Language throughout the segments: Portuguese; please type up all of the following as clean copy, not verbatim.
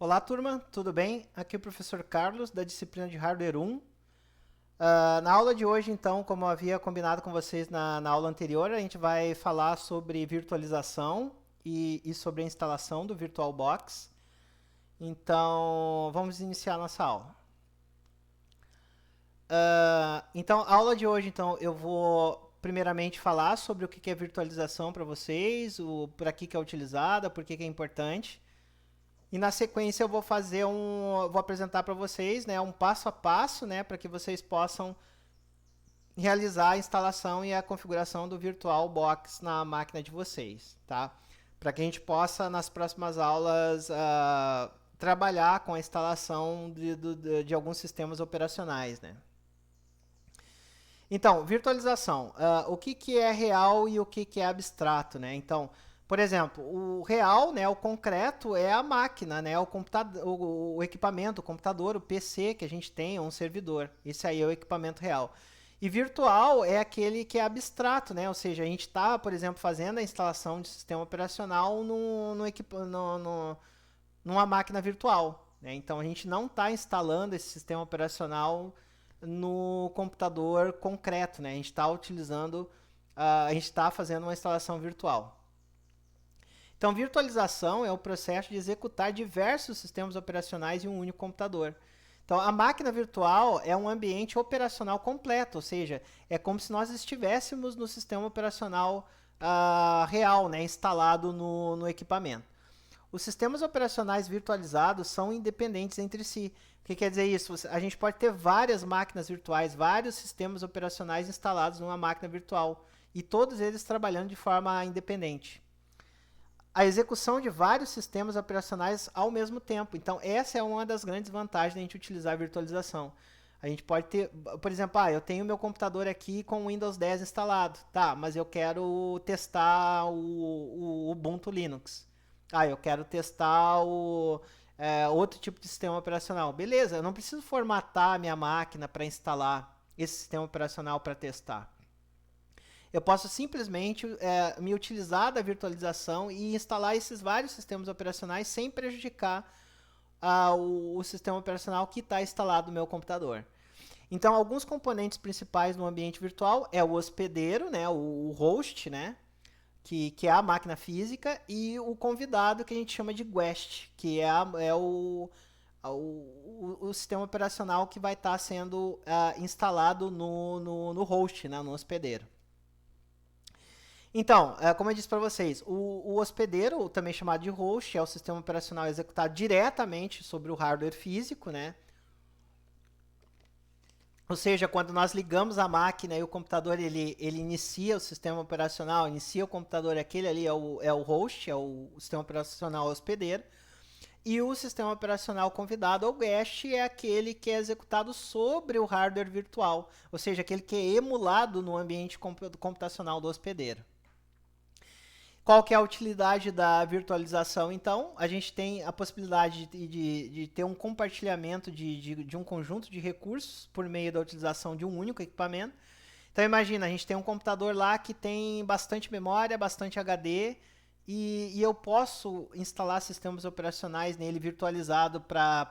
Olá, turma, tudo bem? Aqui é o professor Carlos, da disciplina de Hardware 1. Na aula de hoje, então, como eu havia combinado com vocês na aula anterior, a gente vai falar sobre virtualização e sobre a instalação do VirtualBox. Então, vamos iniciar nossa aula. Então, a aula de hoje, então, eu vou primeiramente falar sobre o que é virtualização para vocês, para que é utilizada, por que é importante. E na sequência eu vou apresentar para vocês, né, um passo a passo, né, para que vocês possam realizar a instalação e a configuração do VirtualBox na máquina de vocês, tá? Para que a gente possa nas próximas aulas trabalhar com a instalação de alguns sistemas operacionais, né? Então, virtualização. O que é real e o que é abstrato, né? Então, por exemplo, o real, né, o concreto é a máquina, né, o computador, o equipamento, o computador, o PC que a gente tem, ou um servidor. Esse aí é o equipamento real. E virtual é aquele que é abstrato, né? Ou seja, a gente está, por exemplo, fazendo a instalação de sistema operacional numa máquina virtual, né? Então a gente não está instalando esse sistema operacional no computador concreto, né? A gente está utilizando, a gente está fazendo uma instalação virtual. Então, virtualização é o processo de executar diversos sistemas operacionais em um único computador. Então, a máquina virtual é um ambiente operacional completo, ou seja, é como se nós estivéssemos no sistema operacional real, né, instalado no equipamento. Os sistemas operacionais virtualizados são independentes entre si. O que quer dizer isso? A gente pode ter várias máquinas virtuais, vários sistemas operacionais instalados numa máquina virtual e todos eles trabalhando de forma independente. A execução de vários sistemas operacionais ao mesmo tempo. Então, essa é uma das grandes vantagens da gente utilizar a virtualização. A gente pode ter, por exemplo, eu tenho meu computador aqui com o Windows 10 instalado, tá, mas eu quero testar o Ubuntu Linux. Eu quero testar outro tipo de sistema operacional. Beleza, eu não preciso formatar a minha máquina para instalar esse sistema operacional para testar. Eu posso simplesmente me utilizar da virtualização e instalar esses vários sistemas operacionais sem prejudicar o sistema operacional que está instalado no meu computador. Então, alguns componentes principais no ambiente virtual é o hospedeiro, né, o host, né, que é a máquina física, e o convidado que a gente chama de guest, que é o sistema operacional que vai estar sendo instalado no host, né, no hospedeiro. Então, como eu disse para vocês, o hospedeiro, também chamado de host, é o sistema operacional executado diretamente sobre o hardware físico, né? Ou seja, quando nós ligamos a máquina e o computador ele inicia o sistema operacional, inicia o computador, aquele ali é o host, é o sistema operacional hospedeiro. E o sistema operacional convidado ou guest é aquele que é executado sobre o hardware virtual, ou seja, aquele que é emulado no ambiente computacional do hospedeiro. Qual que é a utilidade da virtualização? Então, a gente tem a possibilidade de ter um compartilhamento de um conjunto de recursos por meio da utilização de um único equipamento. Então, imagina, a gente tem um computador lá que tem bastante memória, bastante HD, e eu posso instalar sistemas operacionais nele virtualizado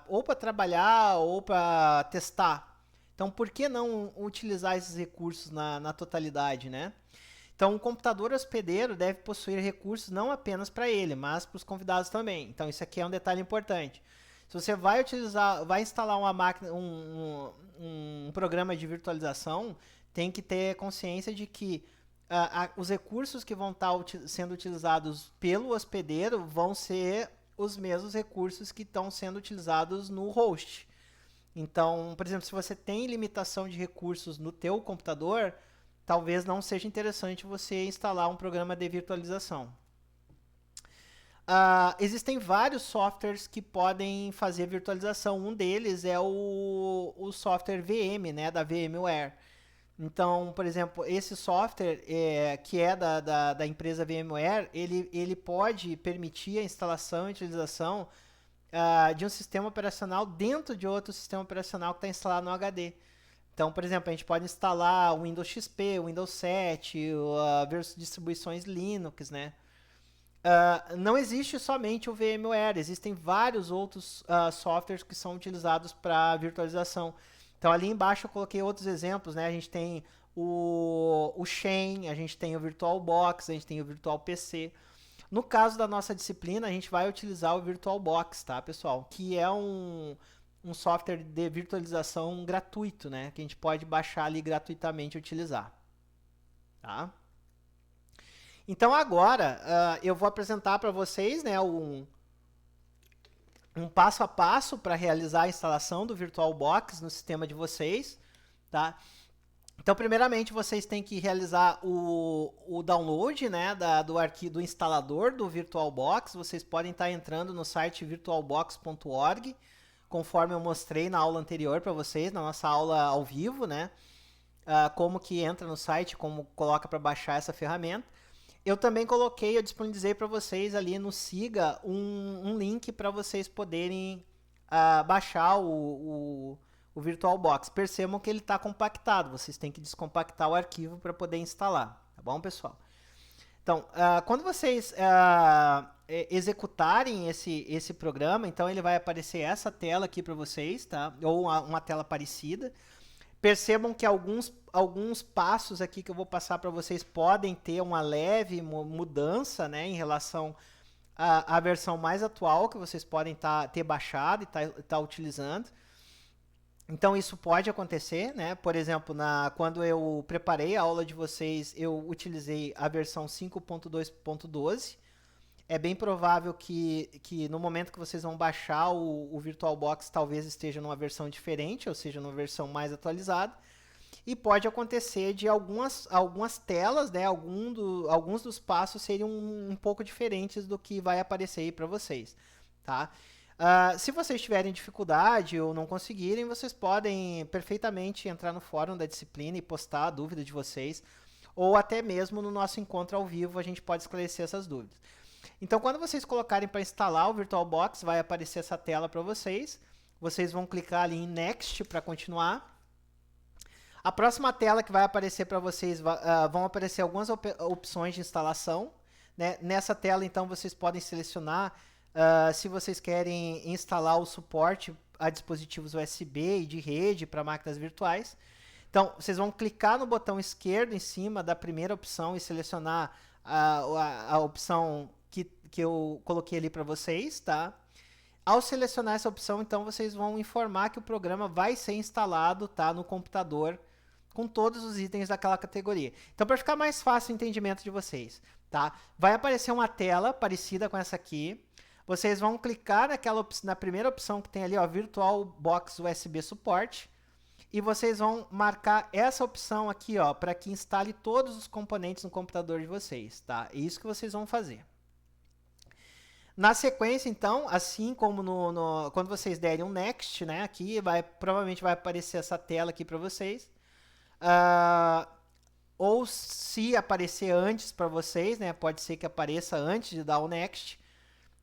ou para trabalhar ou para testar. Então, por que não utilizar esses recursos na totalidade, né? Então, o computador hospedeiro deve possuir recursos não apenas para ele, mas para os convidados também. Então, isso aqui é um detalhe importante. Se você vai instalar uma máquina, um programa de virtualização, tem que ter consciência de que os recursos que vão estar sendo utilizados pelo hospedeiro vão ser os mesmos recursos que estão sendo utilizados no host. Então, por exemplo, se você tem limitação de recursos no teu computador, talvez não seja interessante você instalar um programa de virtualização. Existem vários softwares que podem fazer virtualização. Um deles é o software VM, né, da VMware. Então, por exemplo, esse software que é da empresa VMware, ele pode permitir a instalação e utilização de um sistema operacional dentro de outro sistema operacional que está instalado no HD. Então, por exemplo, a gente pode instalar o Windows XP, o Windows 7, distribuições Linux, né? não existe somente o VMware, existem vários outros softwares que são utilizados para virtualização. Então ali embaixo eu coloquei outros exemplos, né? A gente tem o Xen, a gente tem o VirtualBox, a gente tem o VirtualPC. No caso da nossa disciplina, a gente vai utilizar o VirtualBox, tá, pessoal? Que é um software de virtualização gratuito, né? Que a gente pode baixar ali gratuitamente e utilizar, tá? Então agora eu vou apresentar para vocês, né, um passo a passo para realizar a instalação do VirtualBox no sistema de vocês, tá? Então, primeiramente, vocês têm que realizar o download, né, do arquivo do instalador do VirtualBox. Vocês podem estar entrando no site virtualbox.org, conforme eu mostrei na aula anterior para vocês, na nossa aula ao vivo, né? Como que entra no site, como coloca para baixar essa ferramenta. Eu também coloquei, eu disponibilizei para vocês ali no Siga um link para vocês poderem baixar o VirtualBox. Percebam que ele está compactado, vocês têm que descompactar o arquivo para poder instalar, tá bom, pessoal? Então, quando vocês executarem esse programa, então ele vai aparecer essa tela aqui para vocês, tá? Ou uma tela parecida. Percebam que alguns passos aqui que eu vou passar para vocês podem ter uma leve mudança, né, em relação à versão mais atual que vocês podem ter baixado e tá utilizando. Então isso pode acontecer, né? Por exemplo, quando eu preparei a aula de vocês, eu utilizei a versão 5.2.12. É bem provável que no momento que vocês vão baixar o VirtualBox, talvez esteja numa versão diferente, ou seja, numa versão mais atualizada. E pode acontecer de algumas telas, né, alguns dos passos seriam um pouco diferentes do que vai aparecer aí para vocês, tá? Se vocês tiverem dificuldade ou não conseguirem, vocês podem perfeitamente entrar no fórum da disciplina e postar a dúvida de vocês, ou até mesmo no nosso encontro ao vivo a gente pode esclarecer essas dúvidas. Então, quando vocês colocarem para instalar o VirtualBox, vai aparecer essa tela para vocês. Vocês vão clicar ali em Next para continuar. A próxima tela que vai aparecer para vocês, vão aparecer algumas opções de instalação, né? Nessa tela, então, vocês podem selecionar se vocês querem instalar o suporte a dispositivos USB e de rede para máquinas virtuais. Então, vocês vão clicar no botão esquerdo em cima da primeira opção e selecionar a opção que eu coloquei ali para vocês, tá? Ao selecionar essa opção, então, vocês vão informar que o programa vai ser instalado, tá, no computador com todos os itens daquela categoria. Então, para ficar mais fácil o entendimento de vocês, tá? Vai aparecer uma tela parecida com essa aqui. Vocês vão clicar na primeira opção que tem ali, ó, VirtualBox USB Support, e vocês vão marcar essa opção aqui, ó, para que instale todos os componentes no computador de vocês, tá? É isso que vocês vão fazer. Na sequência, então, assim como quando vocês derem um Next, né, aqui provavelmente vai aparecer essa tela aqui para vocês. Ou se aparecer antes para vocês, né, pode ser que apareça antes de dar o Next,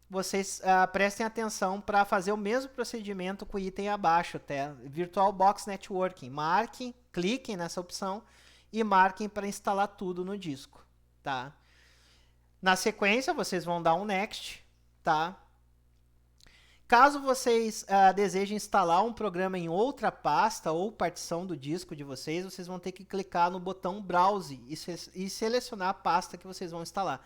vocês prestem atenção para fazer o mesmo procedimento com o item abaixo, tá? VirtualBox Networking. Marquem, cliquem nessa opção e marquem para instalar tudo no disco, tá? Na sequência, vocês vão dar um Next, tá? Caso vocês desejem instalar um programa em outra pasta ou partição do disco de vocês, vocês vão ter que clicar no botão Browse e selecionar a pasta que vocês vão instalar.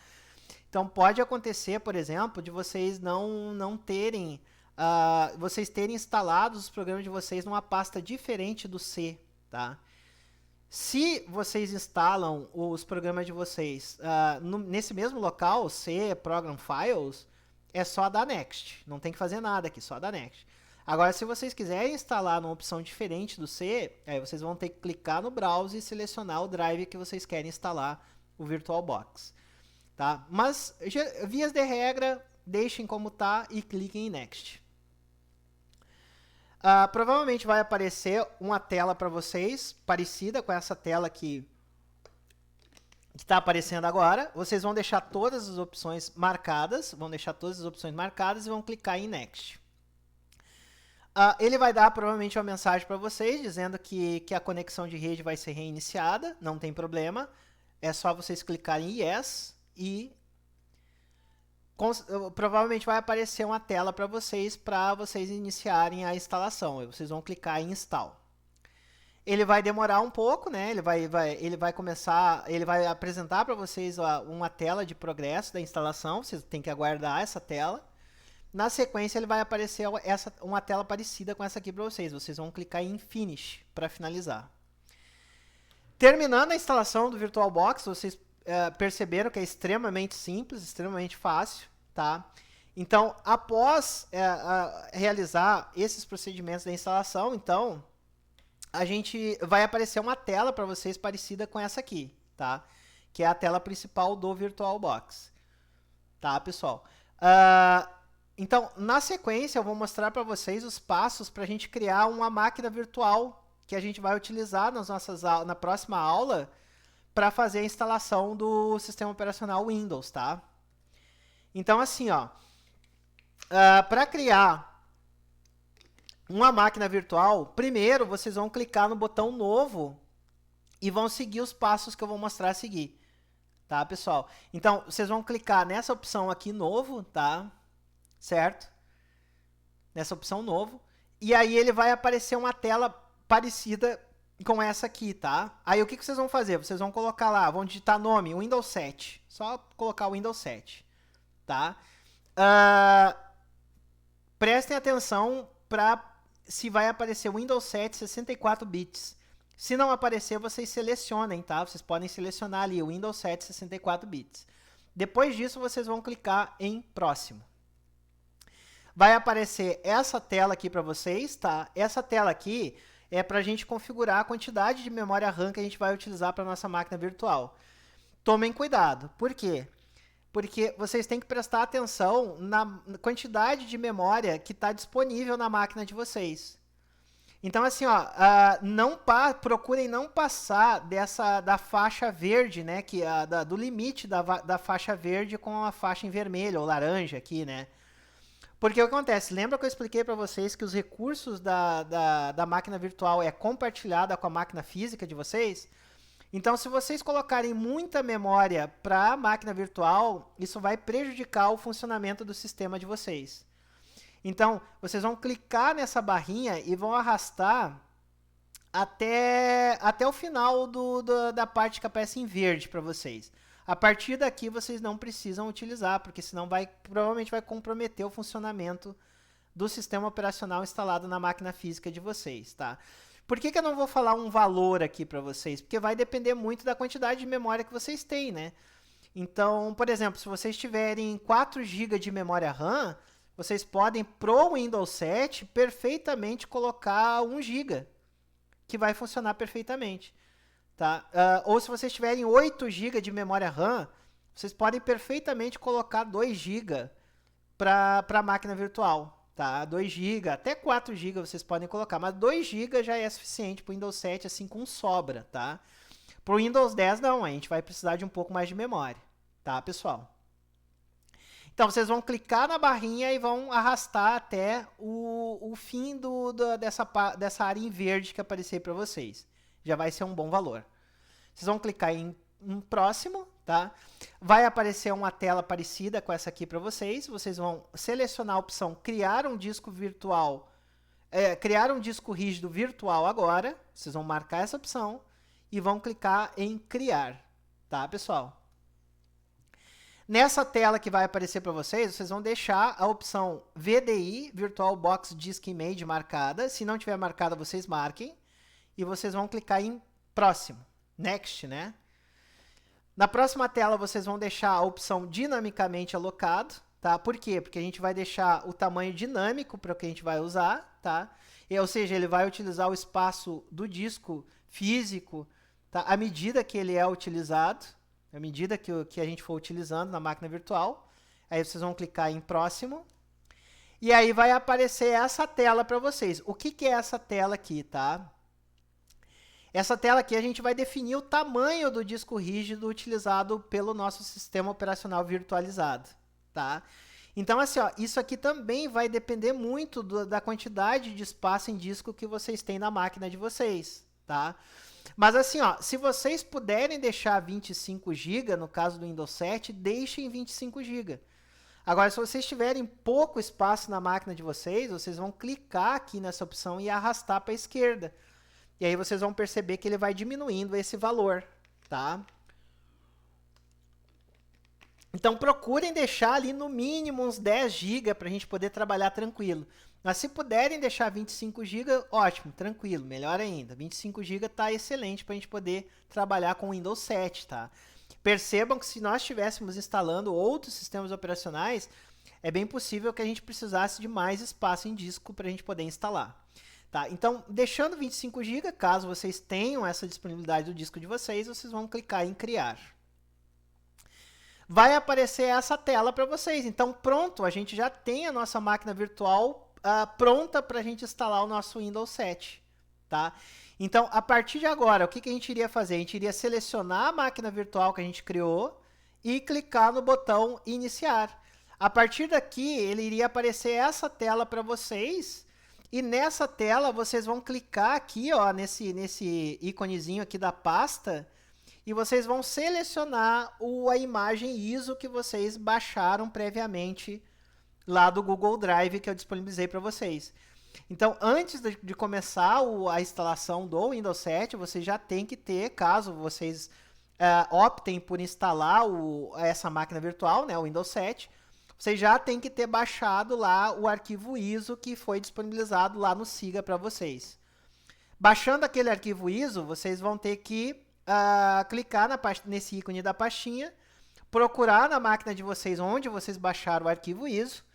Então, pode acontecer, por exemplo, de vocês não terem, vocês terem instalado os programas de vocês numa pasta diferente do C, tá? Se vocês instalam os programas de vocês nesse mesmo local, C, Program Files, é só dar Next. Não tem que fazer nada aqui, só dar Next. Agora, se vocês quiserem instalar numa opção diferente do C, aí vocês vão ter que clicar no Browse e selecionar o drive que vocês querem instalar o VirtualBox. Tá? Mas, vias de regra, deixem como tá e cliquem em Next. Provavelmente vai aparecer uma tela para vocês, parecida com essa tela que está aparecendo agora. Vocês vão deixar todas as opções marcadas, e vão clicar em Next. Ele vai dar provavelmente uma mensagem para vocês, dizendo que a conexão de rede vai ser reiniciada, não tem problema. É só vocês clicarem em Yes e provavelmente vai aparecer uma tela para vocês iniciarem a instalação. Vocês vão clicar em Install. Ele vai demorar um pouco, né? Ele vai apresentar para vocês uma tela de progresso da instalação. Vocês têm que aguardar essa tela. Na sequência, ele vai aparecer uma tela parecida com essa aqui para vocês. Vocês vão clicar em Finish para finalizar. Terminando a instalação do VirtualBox, vocês perceberam que é extremamente simples, extremamente fácil, tá? Então, após realizar esses procedimentos da instalação, então, a gente vai aparecer uma tela para vocês parecida com essa aqui, tá? Que é a tela principal do VirtualBox. Tá, pessoal? Então, na sequência, eu vou mostrar para vocês os passos para a gente criar uma máquina virtual que a gente vai utilizar na próxima aula para fazer a instalação do sistema operacional Windows, tá? Então, assim, ó, para criar uma máquina virtual, primeiro vocês vão clicar no botão novo e vão seguir os passos que eu vou mostrar a seguir, tá, pessoal? Então, vocês vão clicar nessa opção aqui, novo, tá? Certo? Nessa opção novo. E aí ele vai aparecer uma tela parecida com essa aqui, tá? Aí o que vocês vão fazer? Vocês vão colocar lá, vão digitar nome, Windows 7. Só colocar o Windows 7, tá? Prestem atenção para se vai aparecer Windows 7 64 bits. Se não aparecer, vocês selecionem, tá? Vocês podem selecionar ali o Windows 7 64 bits. Depois disso, vocês vão clicar em próximo. Vai aparecer essa tela aqui para vocês, tá? Essa tela aqui é para a gente configurar a quantidade de memória RAM que a gente vai utilizar para nossa máquina virtual. Tomem cuidado. Por quê? Porque vocês têm que prestar atenção na quantidade de memória que está disponível na máquina de vocês. Então, assim, ó, procurem não passar da faixa verde, né? Do limite da faixa verde com a faixa em vermelho ou laranja aqui, né? Porque o que acontece? Lembra que eu expliquei para vocês que os recursos da máquina virtual é compartilhada com a máquina física de vocês? Então, se vocês colocarem muita memória para a máquina virtual, isso vai prejudicar o funcionamento do sistema de vocês. Então, vocês vão clicar nessa barrinha e vão arrastar até o final da parte que aparece em verde para vocês. A partir daqui, vocês não precisam utilizar, porque senão provavelmente vai comprometer o funcionamento do sistema operacional instalado na máquina física de vocês, tá? Por que eu não vou falar um valor aqui para vocês? Porque vai depender muito da quantidade de memória que vocês têm, né? Então, por exemplo, se vocês tiverem 4 GB de memória RAM, vocês podem, pro Windows 7, perfeitamente colocar 1 GB, que vai funcionar perfeitamente. Tá? Ou se vocês tiverem 8 GB de memória RAM, vocês podem perfeitamente colocar 2 GB para a máquina virtual. Tá? 2 GB, até 4 GB vocês podem colocar, mas 2 GB já é suficiente para o Windows 7, assim com sobra. Tá? Para o Windows 10 não, a gente vai precisar de um pouco mais de memória. Tá, pessoal? Então, vocês vão clicar na barrinha e vão arrastar até o fim dessa área em verde que aparecer para vocês. Já vai ser um bom valor. Vocês vão clicar em próximo, tá? Vai aparecer uma tela parecida com essa aqui para vocês. Vocês vão selecionar a opção criar um disco virtual, criar um disco rígido virtual agora. Vocês vão marcar essa opção e vão clicar em criar, tá, pessoal? Nessa tela que vai aparecer para vocês, vocês vão deixar a opção VDI, VirtualBox Disk Image, marcada. Se não tiver marcada, vocês marquem. E vocês vão clicar em próximo, next, né? Na próxima tela, vocês vão deixar a opção dinamicamente alocado, tá? Por quê? Porque a gente vai deixar o tamanho dinâmico para o que a gente vai usar, tá? Ou seja, ele vai utilizar o espaço do disco físico, tá? À medida que ele é utilizado, à medida que a gente for utilizando na máquina virtual. Aí vocês vão clicar em próximo. E aí vai aparecer essa tela para vocês. O que é essa tela aqui, tá? Essa tela aqui a gente vai definir o tamanho do disco rígido utilizado pelo nosso sistema operacional virtualizado, tá? Então, assim, ó, isso aqui também vai depender muito da quantidade de espaço em disco que vocês têm na máquina de vocês, tá? Mas assim, ó, se vocês puderem deixar 25 GB, no caso do Windows 7, deixem 25 GB. Agora, se vocês tiverem pouco espaço na máquina de vocês, vocês vão clicar aqui nessa opção e arrastar para a esquerda. E aí vocês vão perceber que ele vai diminuindo esse valor, tá? Então procurem deixar ali no mínimo uns 10 GB para a gente poder trabalhar tranquilo. Mas se puderem deixar 25 GB, ótimo, tranquilo, melhor ainda. 25 GB está excelente para a gente poder trabalhar com o Windows 7, tá? Percebam que se nós estivéssemos instalando outros sistemas operacionais, é bem possível que a gente precisasse de mais espaço em disco para a gente poder instalar. Tá? Então, deixando 25 GB, caso vocês tenham essa disponibilidade do disco de vocês, vocês vão clicar em criar. Vai aparecer essa tela para vocês. Então, pronto, a gente já tem a nossa máquina virtual pronta para a gente instalar o nosso Windows 7. Tá? Então, a partir de agora, o que a gente iria fazer? A gente iria selecionar a máquina virtual que a gente criou e clicar no botão iniciar. A partir daqui, ele iria aparecer essa tela para vocês. E nessa tela, vocês vão clicar aqui, ó, nesse íconezinho aqui da pasta, e vocês vão selecionar a imagem ISO que vocês baixaram previamente lá do Google Drive que eu disponibilizei para vocês. Então, antes de começar a instalação do Windows 7, vocês já tem que ter, caso vocês optem por instalar essa máquina virtual, né, o Windows 7, vocês já tem que ter baixado lá o arquivo ISO que foi disponibilizado lá no SIGA para vocês. Baixando aquele arquivo ISO, vocês vão ter que clicar nesse ícone da pastinha, procurar na máquina de vocês onde vocês baixaram o arquivo ISO,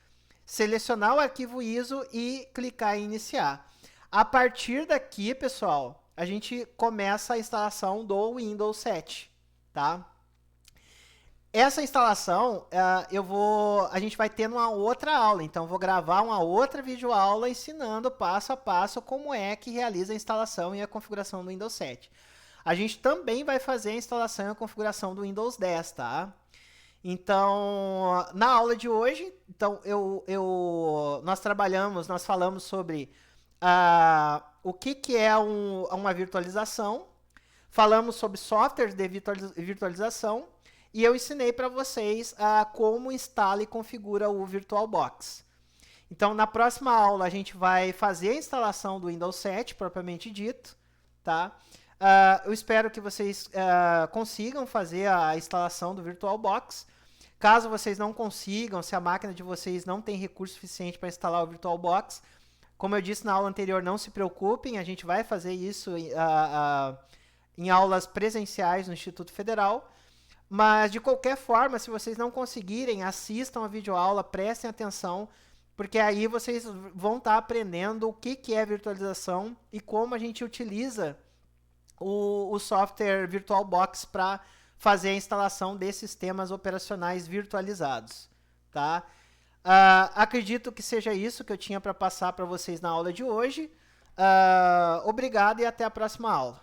selecionar o arquivo ISO e clicar em iniciar. A partir daqui, pessoal, a gente começa a instalação do Windows 7, tá? Essa instalação, a gente vai ter uma outra aula, então vou gravar uma outra videoaula ensinando passo a passo como é que realiza a instalação e a configuração do Windows 7. A gente também vai fazer a instalação e a configuração do Windows 10, tá? Então, na aula de hoje, então, nós falamos sobre o que é uma virtualização, falamos sobre softwares de virtualização, e eu ensinei para vocês como instala e configura o VirtualBox. Então, na próxima aula, a gente vai fazer a instalação do Windows 7, propriamente dito, tá? Eu espero que vocês consigam fazer a instalação do VirtualBox. Caso vocês não consigam, se a máquina de vocês não tem recurso suficiente para instalar o VirtualBox, como eu disse na aula anterior, não se preocupem, a gente vai fazer isso em aulas presenciais no Instituto Federal. Mas, de qualquer forma, se vocês não conseguirem, assistam a videoaula, prestem atenção, porque aí vocês vão estar aprendendo o que é virtualização e como a gente utiliza o software VirtualBox para fazer a instalação desses sistemas operacionais virtualizados, tá? Acredito que seja isso que eu tinha para passar para vocês na aula de hoje. Obrigado e até a próxima aula.